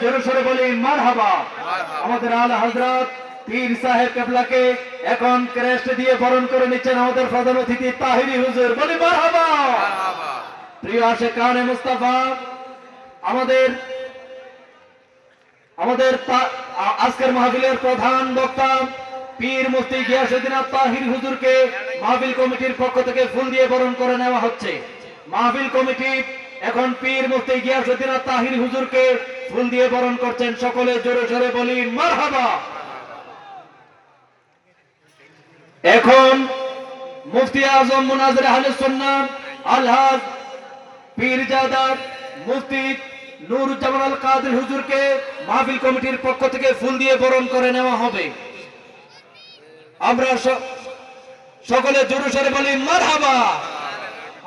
জোরে সোরে বলি মারহাবা। আমাদের আলা হযরত পীর সাহেব কেবলাকে এখন ক্রেস্ট দিয়ে বরণ করে নিচ্ছেন আমাদের প্রধান অতিথি তাহিরি হুজুর, বলি মারহাবা। প্রিয় আশিকানে মুস্তাফা, আমাদের আজকের মাহফিলের প্রধান বক্তা পীর মুফতি গিয়াসউদ্দিন তাহিরি হুজুরকে মাহফিল কমিটির পক্ষ থেকে ফুল দিয়ে বরণ করে নেওয়া হচ্ছে। মাহফিল কমিটি এখন পীর মুফতি গিয়াসউদ্দিন তাহিরি হুজুরকে ফুল দিয়ে বরণ করছেন। সকলে জোরে জোরে বলি মারহাবা। এখন মুফতি আজম মুনাজির আহলে সুন্নাহ আলহাজ পীরজাদা মুফতি নুরুজ্জামান আল কাদের হুজুরকে মাহফিল কমিটির পক্ষ থেকে ফুল দিয়ে বরণ করে নেওয়া হবে। আমরা সকলে জোরে সোরে বলি মারহাবা।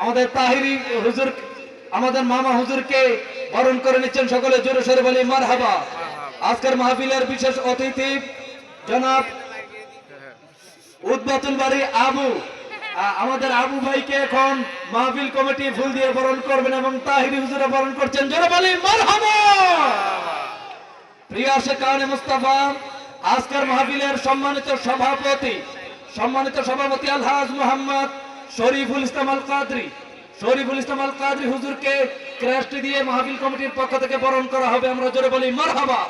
আমাদের তাহিরি হুজুর, আমাদের মামা হুজুরকে বরণ করে নিচ্ছেন, সকলে জোরে সোরে বলি মারহাবা। আজকের মাহফিলের বিশেষ অতিথি জনাব উদ্বাতুল বাড়ি আবু, আমাদের আবু ভাইকে এখন মাহফিল কমিটি ফুল দিয়ে বরণ করবেন এবং তাহিরি হুজুরে বরণ করছেন, জোরে বলি মারহাবা। প্রিয় আশিকানে মুস্তাফা, আজকের মাহফিলের সম্মানিত সভাপতি আলহাজ মোহাম্মদ শরীফুল ইসলাম আল কাদরি হুজুরকে ক্রেস্ট দিয়ে মাহফিল কমিটির পক্ষ থেকে বরণ করা হবে। আমরা জোরে বলি মারহাবা।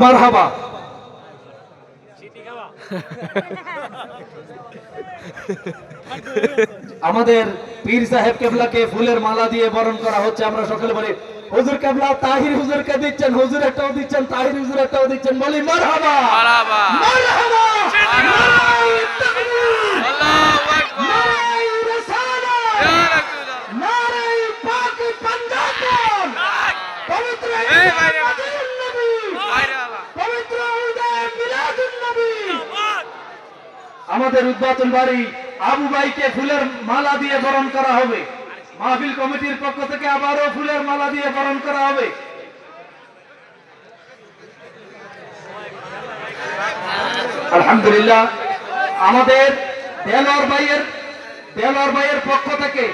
মারহাবা। আমাদের পীর সাহেব কেবলাকে ফুলের মালা দিয়ে বরণ করা হচ্ছে। আমরা সকলে বলি হুজুর কেবলা তাহির হুজুরকে দিচ্ছেন, হুজুর একটাও দিচ্ছেন, তাহির হুজুর একটাও দিচ্ছেন, বলি মারহাবা মারহাবা মারহাবা। আমাদের উদ্বাতুল বাড়ি আবু ভাইকে ফুলের মালা দিয়ে বরণ করা হবে। মাহফিল কমিটির পক্ষ থেকে আবারও ফুলের মালা দিয়ে বরণ করা হবে। আলহামদুলিল্লাহ। আমাদের দেলোয়ার ভাইয়ের পক্ষ থেকে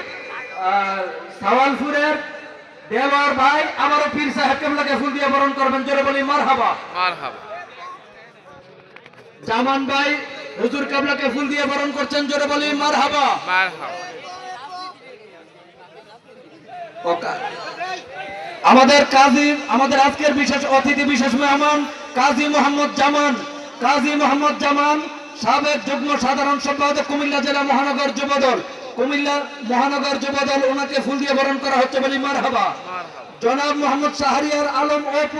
সাওয়ালপুরের দেলোয়ার ভাই আবারও পীর সাহেব কেবলাকে ফুল দিয়ে বরণ করবেন, জোরে বলি মারহাবা মারহাবা। জামান ভাই হুজুর কেবলাকে ফুল দিয়ে বরণ করছেন, জোরে বলি মারহাবা মারহাবা। আমাদের আজকের বিশেষ অতিথি, বিশেষ মেহমান কাজী মোহাম্মদ জামান সাবেক যুগ্ম সাধারণ সম্পাদক কুমিল্লা জেলা মহানগর যুবদল, ওনাকে ফুল দিয়ে বরণ করা হচ্ছে, বলি মারহাবা। জনাব মোহাম্মদ শাহরিয়ার আলম অপু